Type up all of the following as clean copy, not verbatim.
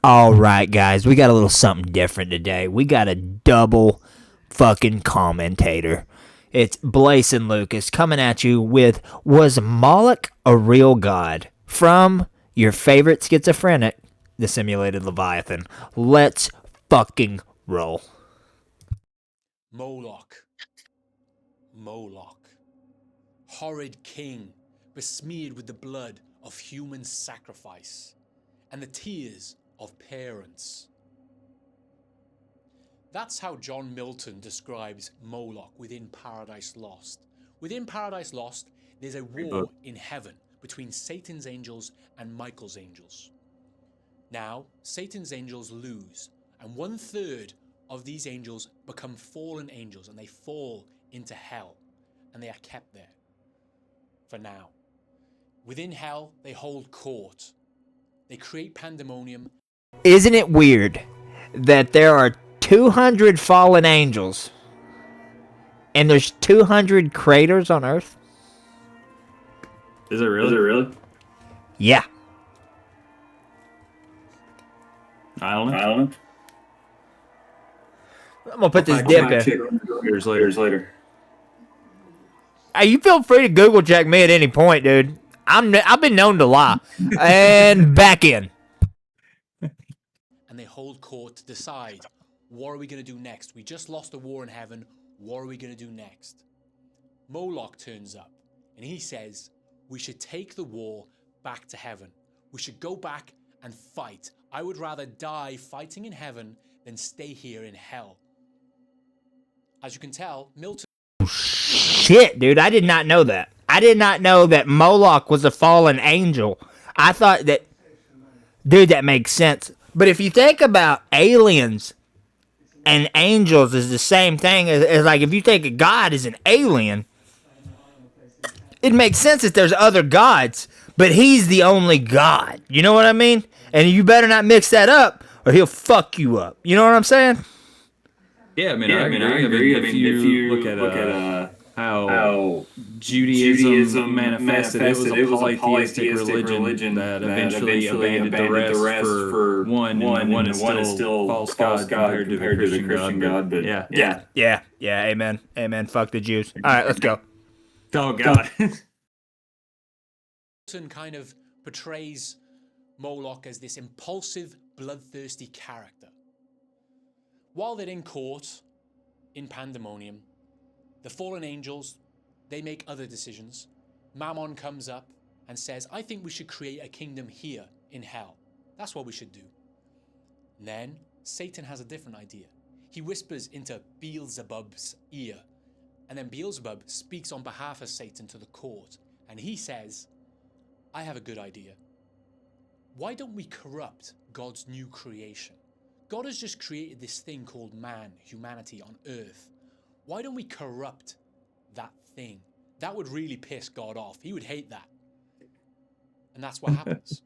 All right, guys, we got a little something different today. We got a double fucking commentator. It's Blaze and Lucas coming at you with Was Moloch a Real God? From your favorite schizophrenic, the simulated Leviathan. Let's fucking roll. Moloch. Moloch. Horrid king, besmeared with the blood of human sacrifice and the tears of parents. That's how John Milton describes Moloch within Paradise Lost. Within Paradise Lost, there's a war in heaven between Satan's angels and Michael's angels. Now, Satan's angels lose, and 1/3 of these angels become fallen angels, and they fall into hell, and they are kept there for now. Within hell, they hold court. They create pandemonium. Isn't it weird that there are 200 fallen angels and there's 200 craters on Earth? Is it really? Yeah. I don't know. I'm gonna put this dip in. Years later. Hey, you feel free to Google check me at any point, dude. I've been known to lie. And back in. And they hold court to decide, what are we going to do next? We just lost a war in heaven. What are we going to do next? Moloch turns up and he says, we should take the war back to heaven. We should go back and fight. I would rather die fighting in heaven than stay here in hell. As you can tell, Milton... Shit, dude, I did not know that. I did not know that Moloch was a fallen angel. I thought that... Dude, that makes sense. But if you think about aliens and angels is the same thing as like if you think a god is an alien, it makes sense that there's other gods, but he's the only god. You know what I mean? And you better not mix that up or he'll fuck you up. You know what I'm saying? Yeah, I mean, I agree. If you look at how Judaism manifested, it was a polytheistic religion that eventually abandoned the rest for one, and one is still false god compared to the Christian God. But Yeah. Amen. Fuck the Jews. All right, let's go. Oh God. Milton kind of portrays Moloch as this impulsive, bloodthirsty character. While they're in court, in pandemonium, the fallen angels, they make other decisions. Mammon comes up and says, I think we should create a kingdom here in hell. That's what we should do. And then Satan has a different idea. He whispers into Beelzebub's ear. And then Beelzebub speaks on behalf of Satan to the court. And he says, I have a good idea. Why don't we corrupt God's new creation? God has just created this thing called man, humanity on earth. Why don't we corrupt that thing? That would really piss God off. He would hate that. And that's what happens.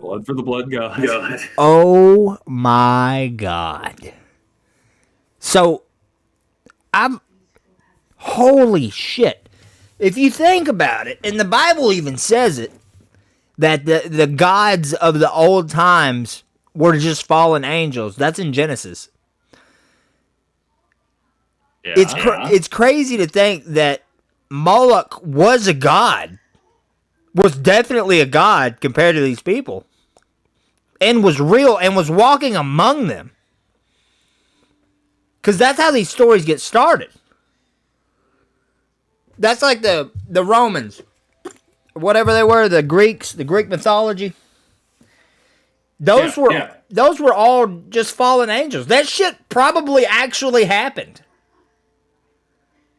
Blood for the blood god. Oh my God. So, holy shit. If you think about it, and the Bible even says it, that the gods of the old times were just fallen angels. That's in Genesis. Yeah. It's crazy to think that Moloch was a god, was definitely a god compared to these people, and was real and was walking among them. Because that's how these stories get started. That's like the Romans, whatever they were, the Greeks, the Greek mythology. Those were all just fallen angels. That shit probably actually happened.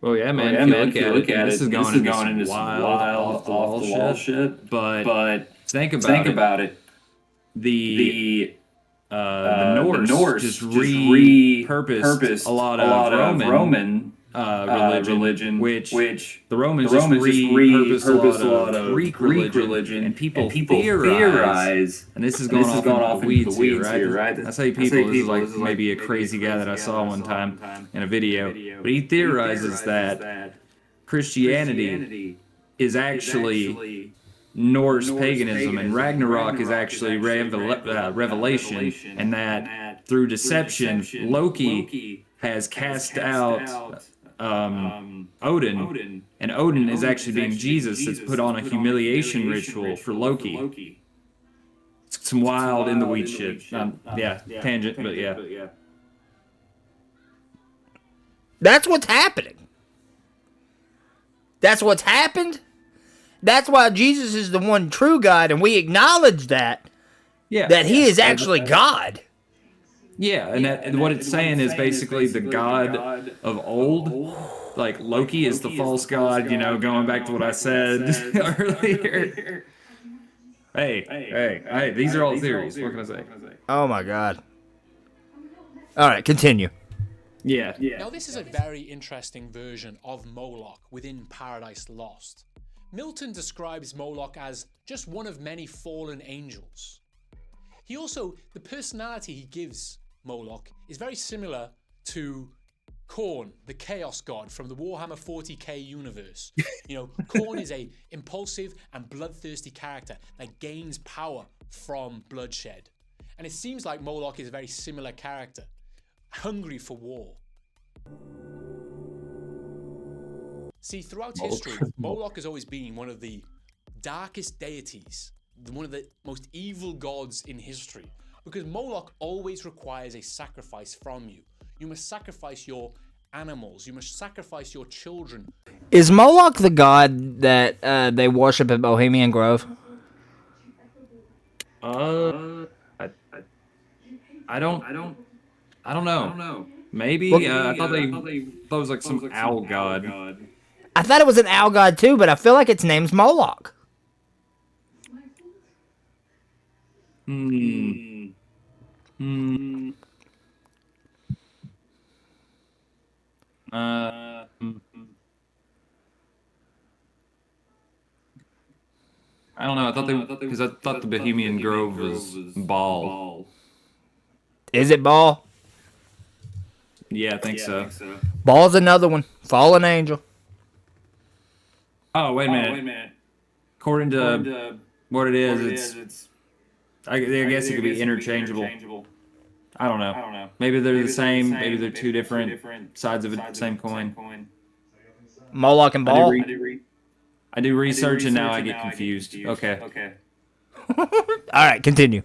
Well, yeah, man. If you look at it, this is going into some wild, off-the-wall shit. But think about it. The Norse just repurposed a lot of Roman religion, which the Romans just repurposed a lot of Greek religion, and people theorize, and this is going off into the weeds here, right? I say people, this is like maybe a crazy guy that I saw one time in a video, but he theorizes that Christianity is actually Norse paganism, and Ragnarok is actually revelation, and that through deception, Loki has cast out Odin, and Odin is actually being Jesus that's put on a humiliation ritual for Loki. It's some wild in the weed shit. Yeah, tangent, but yeah. That's what's happening. That's what's happened. That's why Jesus is the one true God, and we acknowledge that. Yeah, that he is actually God. Yeah, and what it's saying is basically the god of old. Like Loki is the false god, going back to what I said earlier. Hey, these are all theories. What can I say? Oh my God. All right, continue. Yeah. Now, this is a very interesting version of Moloch within Paradise Lost. Milton describes Moloch as just one of many fallen angels. The personality he gives Moloch is very similar to Khorne, the Chaos God from the Warhammer 40k universe. Khorne is a impulsive and bloodthirsty character that gains power from bloodshed. And it seems like Moloch is a very similar character, hungry for war. See, throughout history, Moloch has always been one of the darkest deities, one of the most evil gods in history, because Moloch always requires a sacrifice from you. You must sacrifice your animals, you must sacrifice your children. Is Moloch the god that they worship at Bohemian Grove? I don't know. Maybe I thought it was like some owl god. I thought it was an owl god too, but I feel like its name's Moloch. I don't know. I thought the Bohemian Grove was Baal. Is it Baal? Yeah, I think so. Baal's another one. Fallen angel. Oh, wait a minute. According to what it is, I guess it could be interchangeable. I don't know. Maybe they're the same. Maybe they're two different sides of the same coin. Moloch and Baal? I do research and now I get confused. Okay. All right, continue.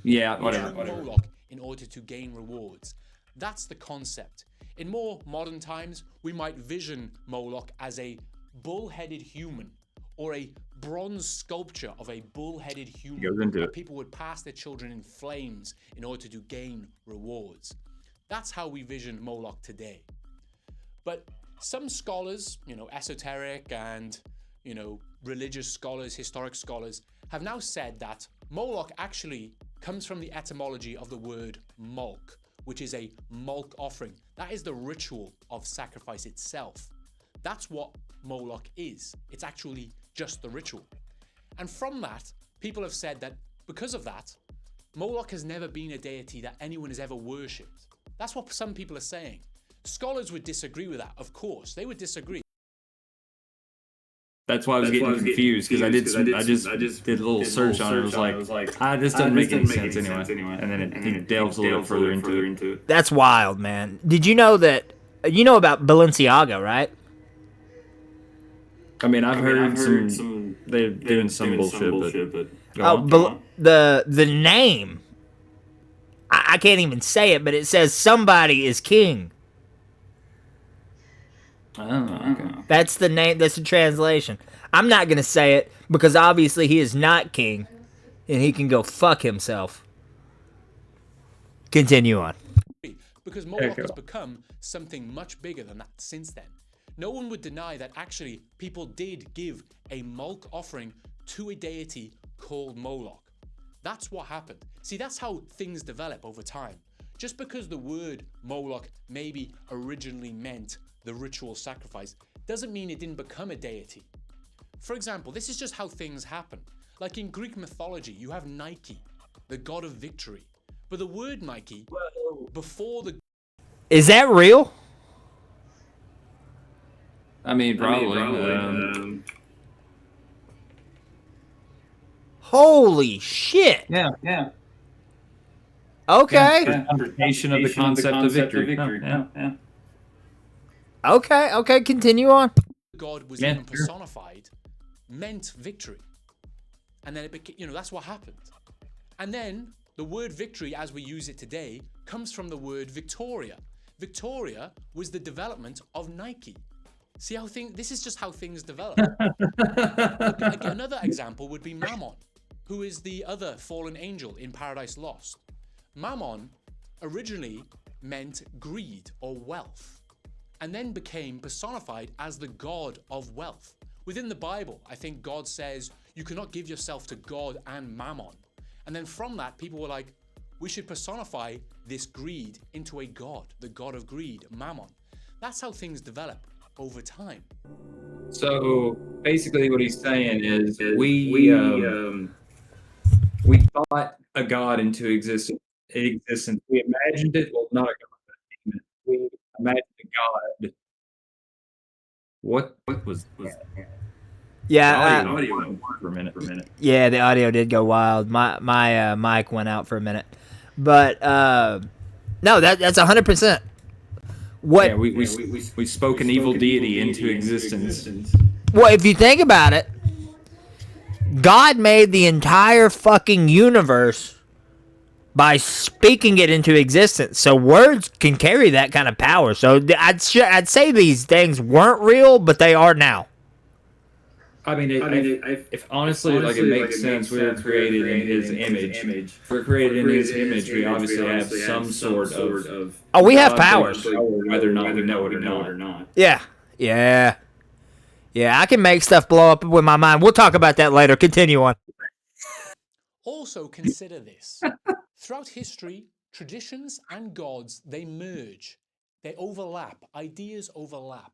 Yeah, whatever. Moloch in order to gain rewards. That's the concept. In more modern times, we might vision Moloch as a bull-headed human or a bronze sculpture of a bull-headed human where people would pass their children in flames in order to gain rewards. That's how we vision Moloch today. But some scholars, esoteric and, religious scholars, historic scholars, have now said that Moloch actually comes from the etymology of the word Molch, which is a Molch offering. That is the ritual of sacrifice itself. That's what Moloch is. It's actually just the ritual. And from that, people have said that because of that, Moloch has never been a deity that anyone has ever worshipped. That's what some people are saying. Scholars would disagree with that, of course. They would disagree. That's why I was getting confused, because I just did a little search on it. It was like, this doesn't make any sense anyway. And then it delves a little further into it. That's wild, man. Did you know that? You know about Balenciaga, right? I mean, I've heard some they're doing some bullshit, but the name, I can't even say it, but it says somebody is king. Oh, okay. That's the name. That's the translation. I'm not gonna say it because obviously he is not king, and he can go fuck himself. Continue on. Because Moloch has become something much bigger than that since then. No one would deny that actually people did give a Molch offering to a deity called Moloch. That's what happened. See, that's how things develop over time. Just because the word Moloch maybe originally meant the ritual sacrifice doesn't mean it didn't become a deity. For example, this is just how things happen. Like in Greek mythology, you have Nike, the god of victory. But the word Nike, before the... Is that real? I mean, probably. Holy shit. Yeah. Okay. Interpretation of the concept of victory. Yeah. Okay. Continue on. God was Yeah, even sure. personified meant victory. And then it became, that's what happened. And then the word victory, as we use it today, comes from the word Victoria. Victoria was the development of Nike. See how this is just how things develop. Look, another example would be Mammon, who is the other fallen angel in Paradise Lost. Mammon originally meant greed or wealth, and then became personified as the god of wealth. Within the Bible, I think God says, you cannot give yourself to God and Mammon. And then from that, people were like, we should personify this greed into a god, the god of greed, Mammon. That's how things develop over time. So basically, what he's saying is we thought a god into existence. We imagined it. Well, not a god. We imagined a god. What was that? Yeah. Audio went for a minute. Yeah, the audio did go wild. My mic went out for a minute. But no, that's 100%. What? Yeah, we spoke an evil deity into existence. Well, if you think about it, God made the entire fucking universe by speaking it into existence. So words can carry that kind of power. So I'd say these things weren't real, but they are now. I mean, if honestly, like it makes sense. We were created in His image. We're created in His image. We obviously have some sort of. Oh, we have powers, whether or not we know it or not. Yeah. I can make stuff blow up with my mind. We'll talk about that later. Continue on. Also consider this. Throughout history, traditions and gods, they merge. They overlap. Ideas overlap.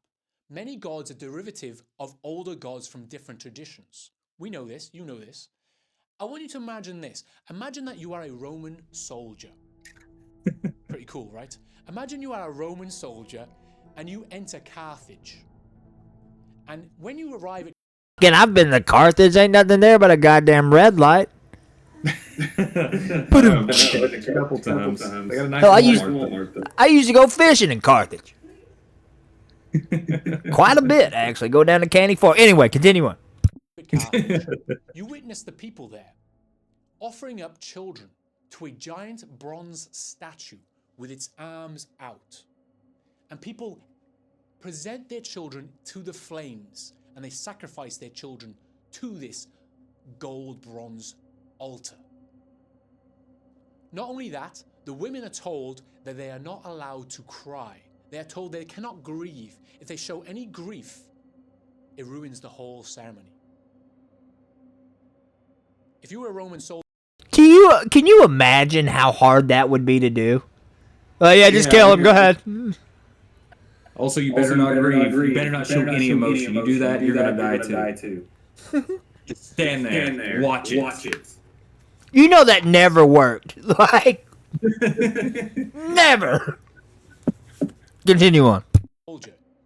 Many gods are derivative of older gods from different traditions. We know this. You know this. I want you to imagine this. Imagine that you are a Roman soldier. Pretty cool, right? Imagine you are a Roman soldier and you enter Carthage. And when you arrive at... Again, I've been to Carthage. Ain't nothing there but a goddamn red light. A couple times. Hell, I used to go fishing in Carthage. Quite a bit, actually. Go down to Candy Fort. Anyway, continue on. Carthage, you witness the people there offering up children to a giant bronze statue with its arms out. And people present their children to the flames, and they sacrifice their children to this gold bronze altar. Not only that, the women are told that they are not allowed to cry. They are told they cannot grieve. If they show any grief, it ruins the whole ceremony. If you were a Roman soldier... Can you imagine how hard that would be to do? Just kill him. Go ahead. Also, you better not grieve. You better not show any emotion. You do that, you're gonna die too. Just stand there. Watch it. You know that never worked. Like, never. Continue on.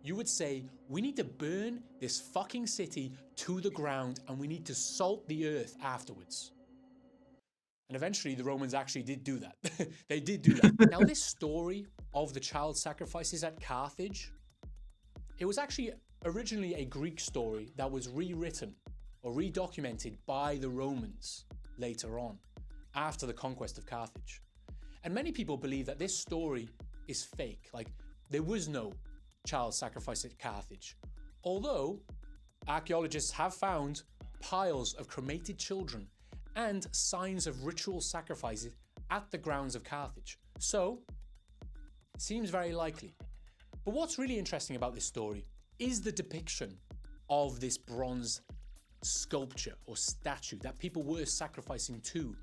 You would say, we need to burn this fucking city to the ground and we need to salt the earth afterwards. And eventually the Romans actually did do that. They did do that. Now this story of the child sacrifices at Carthage, it was actually originally a Greek story that was rewritten or redocumented by the Romans later on, after the conquest of Carthage. And many people believe that this story is fake, like there was no child sacrifice at Carthage. Although archaeologists have found piles of cremated children and signs of ritual sacrifices at the grounds of Carthage. So, it seems very likely. But what's really interesting about this story is the depiction of this bronze sculpture or statue that people were sacrificing to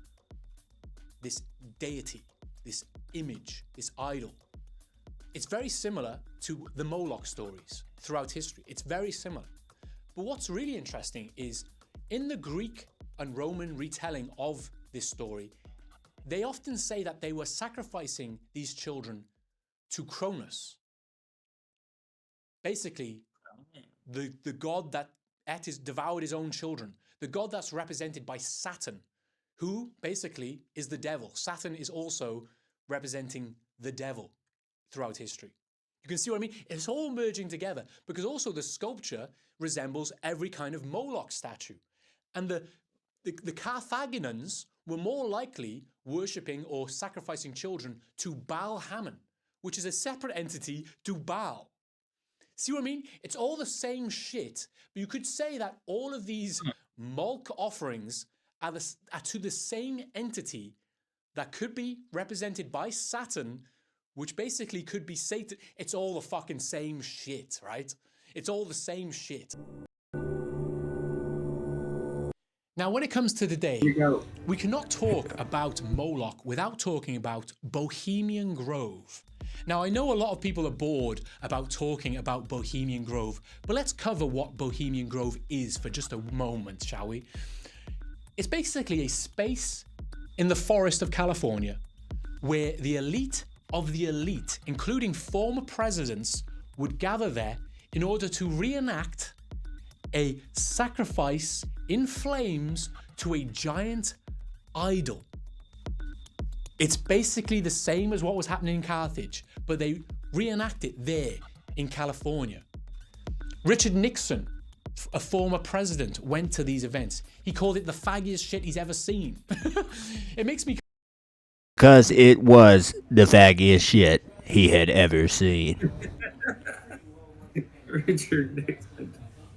this deity, this image, this idol. It's very similar to the Moloch stories throughout history. It's very similar. But what's really interesting is in the Greek and Roman retelling of this story, they often say that they were sacrificing these children to Cronus. Basically, the god that devoured his own children, the god that's represented by Saturn, who basically is the devil. Saturn is also representing the devil throughout history. You can see what I mean? It's all merging together because also the sculpture resembles every kind of Moloch statue. And the Carthaginians were more likely worshipping or sacrificing children to Baal Hammon, which is a separate entity to Baal. See what I mean? It's all the same shit, but you could say that all of these Moloch offerings are to the same entity that could be represented by Saturn, which basically could be Satan. It's all the fucking same shit, right? It's all the same shit. Now, when it comes to today, we cannot talk about Moloch without talking about Bohemian Grove. Now, I know a lot of people are bored about talking about Bohemian Grove, but let's cover what Bohemian Grove is for just a moment, shall we? It's basically a space in the forest of California where the elite of the elite, including former presidents, would gather there in order to reenact a sacrifice in flames to a giant idol. It's basically the same as what was happening in Carthage, but they reenact it there in California. Richard Nixon, a former president, went to these events. He called it the faggiest shit he's ever seen. It makes me... Because it was the faggiest shit he had ever seen. Richard Nixon.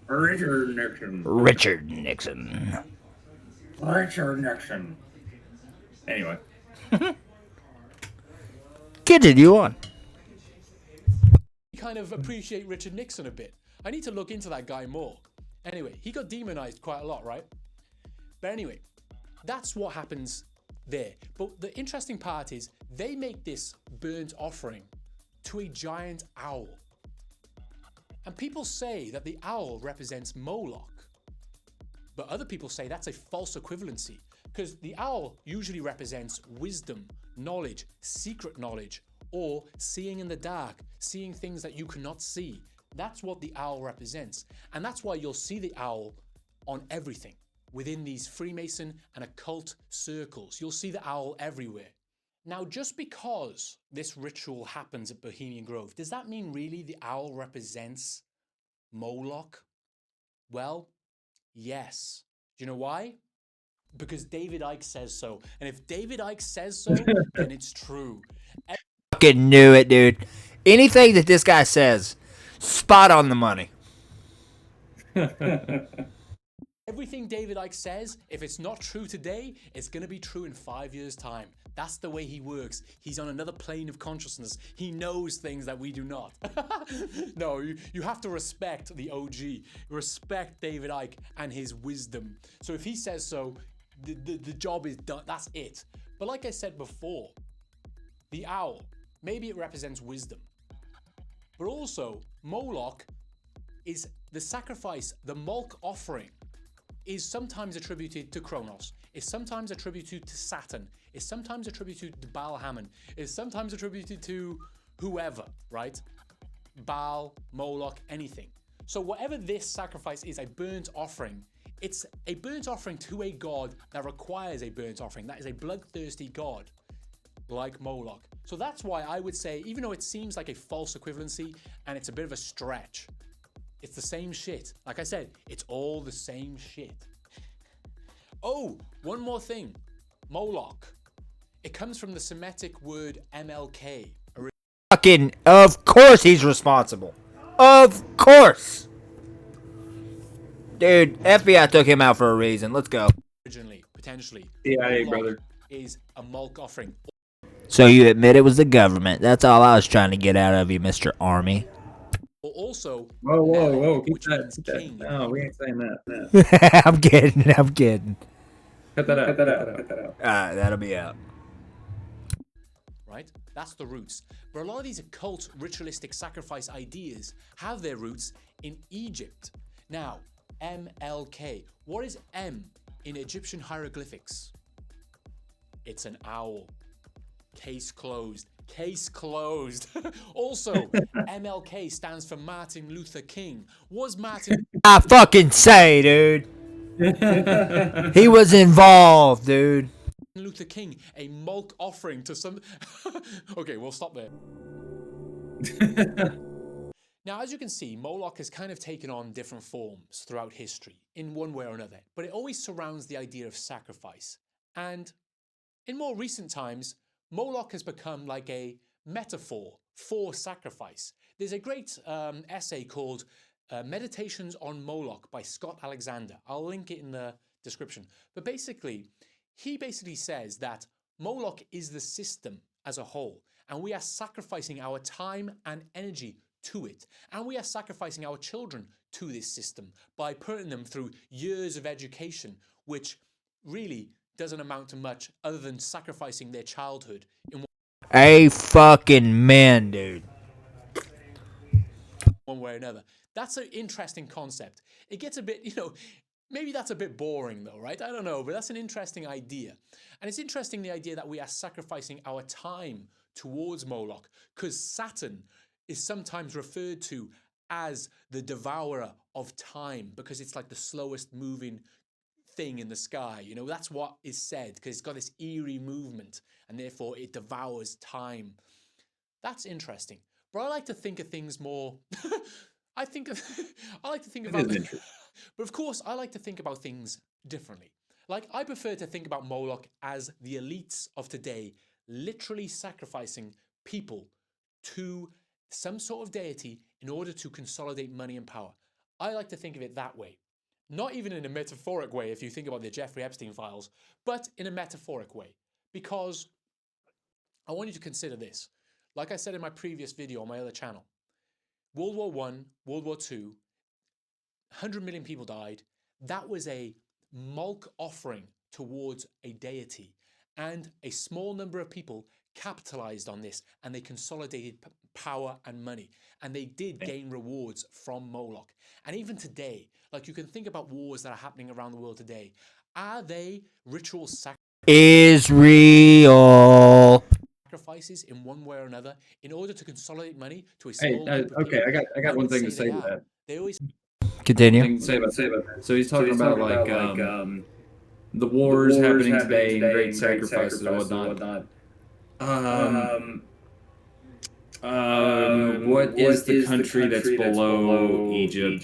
Richard Nixon. Richard Nixon. Richard Nixon. Anyway. Continue on. kind of appreciate Richard Nixon a bit. I need to look into that guy more. Anyway, he got demonized quite a lot, right? But anyway, that's what happens there. But the interesting part is they make this burnt offering to a giant owl. And people say that the owl represents Moloch. But other people say that's a false equivalency, because the owl usually represents wisdom, knowledge, secret knowledge, or seeing in the dark, seeing things that you cannot see. That's what the owl represents. And that's why you'll see the owl on everything within these Freemason and occult circles. You'll see the owl everywhere. Now, just because this ritual happens at Bohemian Grove, does that mean really the owl represents Moloch? Well, yes. Do you know why? Because David Icke says so. And if David Icke says so, then it's true. Fucking knew it, dude. Anything that this guy says, spot on the money. Everything David Icke says, if it's not true today, it's going to be true in 5 years' time. That's the way he works. He's on another plane of consciousness. He knows things that we do not. No, you have to respect the OG. Respect David Icke and his wisdom. So if he says so, the job is done. That's it. But like I said before, the owl, maybe it represents wisdom. But also, Moloch is the sacrifice, the Moloch offering, is sometimes attributed to Kronos, is sometimes attributed to Saturn, is sometimes attributed to Baal Hammon, is sometimes attributed to whoever, right? Baal, Moloch, anything. So whatever this sacrifice is, a burnt offering, it's a burnt offering to a god that requires a burnt offering. That is a bloodthirsty god like Moloch. So that's why I would say, even though it seems like a false equivalency and it's a bit of a stretch, it's the same shit. Like I said, it's all the same shit. Oh, one more thing. Moloch. It comes from the Semitic word MLK. Fucking, of course he's responsible. Of course. Dude, FBI took him out for a reason. Let's go. Originally, potentially. CIA, brother. Is a Moloch offering. So you admit it was the government. That's all I was trying to get out of you, Mr. Army. Or also, Whoa, keep which that, means keep that. king. No, we ain't saying that. I'm kidding. Cut that out. Alright, that'll be out. Right? That's the roots. But a lot of these occult ritualistic sacrifice ideas have their roots in Egypt. Now, MLK. What is M in Egyptian hieroglyphics? It's an owl. Case closed. Case closed. Also, MLK stands for Martin Luther King. Was Martin... I fucking say, dude. He was involved, dude. Luther King a Moloch offering to some. Okay, we'll stop there. Now, as you can see, Moloch has kind of taken on different forms throughout history in one way or another, but it always surrounds the idea of sacrifice. And in more recent times, Moloch has become like a metaphor for sacrifice. There's a great essay called Meditations on Moloch by Scott Alexander. I'll link it in the description. But he basically says that Moloch is the system as a whole, and we are sacrificing our time and energy to it. And we are sacrificing our children to this system by putting them through years of education, which really doesn't amount to much other than sacrificing their childhood in A fucking man, dude. one way or another. That's an interesting concept. It gets a bit, maybe that's a bit boring though, right? I don't know, but that's an interesting idea. And it's interesting the idea that we are sacrificing our time towards Moloch, because Saturn is sometimes referred to as the devourer of time, because it's like the slowest moving thing in the sky. That's what is said, because it's got this eerie movement and therefore it devours time. That's interesting. But I like to think of things more. I like to think about. But of course, I like to think about things differently. Like, I prefer to think about Moloch as the elites of today literally sacrificing people to some sort of deity in order to consolidate money and power. I like to think of it that way. Not even in a metaphoric way if you think about the Jeffrey Epstein files, but in a metaphoric way. Because I want you to consider this. Like I said in my previous video on my other channel, World War I, World War II, 100 million people died. That was a Moloch offering towards a deity. And a small number of people capitalized on this, and they consolidated power and money. And they did gain rewards from Moloch. And even today, like, you can think about wars that are happening around the world today. Are they ritual Israel. sacrifices in one way or another in order to consolidate money to a Hey, small group of okay, people? I got one thing to say to that. They always Continue. Thing to say about that. So he's talking about like the wars happening today and great sacrifices and whatnot. What is the country that's below Egypt?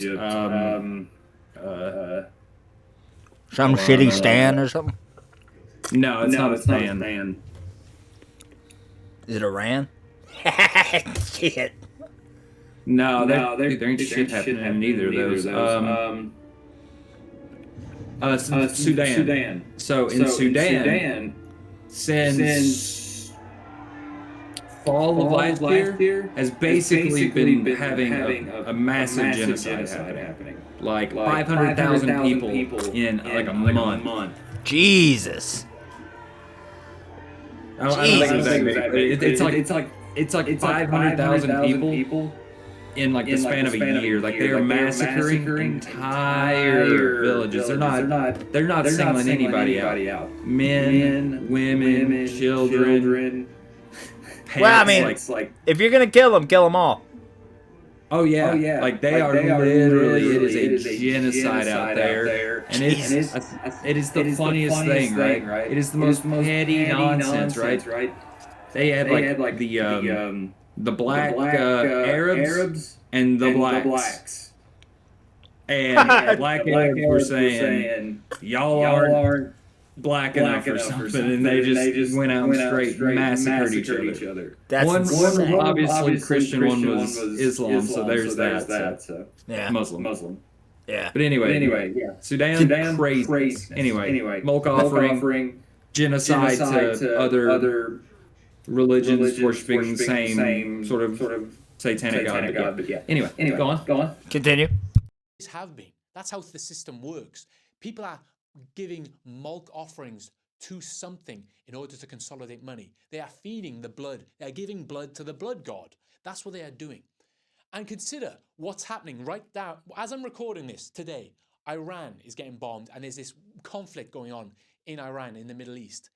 Some shitty Stan or something? No, it's not a Stan. Is it Iran? Shit. No, there ain't shit happening in either of those. Sudan. So in Sudan, since fall of last year, has basically been having a massive genocide happening. Like 500,000 people in like a month. Jesus. I don't think it's that it's like 500,000 people in like the span of a year. Like they are massacring entire villages. They're not singling anybody out. Men, women, children. Pets, Well, I mean, if you're gonna kill them all. Oh yeah. Like they are literally. It is a genocide out there, and it is the funniest thing, right? It is the most petty nonsense, right? They had like the black Arabs and the blacks. And black Arabs were saying, y'all aren't black enough or something, and they just went out and straight massacred each other. That's one was insane. obviously Christian, one was Islam, so there's that. So. Yeah. Muslim. Yeah. But anyway, Sudan crazy. Anyway, Moloch offering, genocide to other religions worshiping the same sort of satanic god. But yeah. Anyway, go on. Continue. have been. That's how the system works. People are giving Moloch offerings to something in order to consolidate money. They are feeding the blood. They are giving blood to the blood god. That's what they are doing. And consider what's happening right now. As I'm recording this today, Iran is getting bombed and there's this conflict going on in Iran, in the Middle East.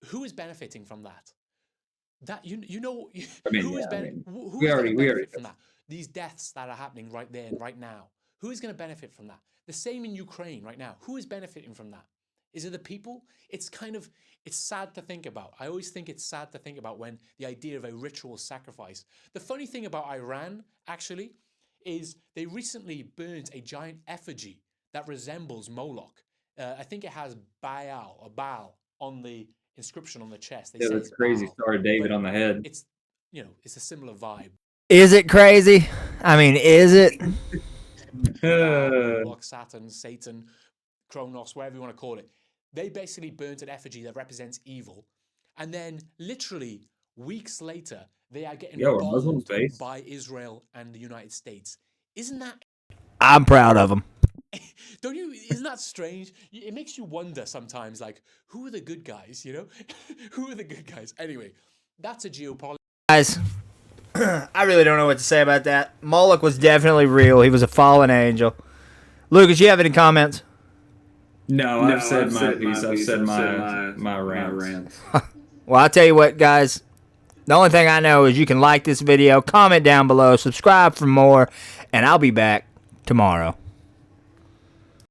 Who is benefiting from that? Who is benefiting from that? These deaths that are happening right there and right now. Who is going to benefit from that? The same in Ukraine right now. Who is benefiting from that? Is it the people? It's sad to think about. I always think it's sad to think about when the idea of a ritual sacrifice. The funny thing about Iran, actually, is they recently burnt a giant effigy that resembles Moloch. I think it has Baal on the inscription on the chest. They Yeah, say that's it's crazy. Baal, Star of David but on the head. it's it's a similar vibe. Is it crazy? I mean, is it? Moloch, Saturn, Satan, Kronos, whatever you want to call it. They basically burnt an effigy that represents evil, and then literally weeks later, they are getting bombed by Israel and the United States. Isn't that? I'm proud of them. Don't you? Isn't that strange? It makes you wonder sometimes, like, who are the good guys? You know, who are the good guys? Anyway, that's a geopolitics. Guys, I really don't know what to say about that. Moloch was definitely real. He was a fallen angel. Lucas, you have any comments? No, I've said my piece. I've said my rants. Well, I'll tell you what, guys. The only thing I know is you can like this video, comment down below, subscribe for more, and I'll be back tomorrow.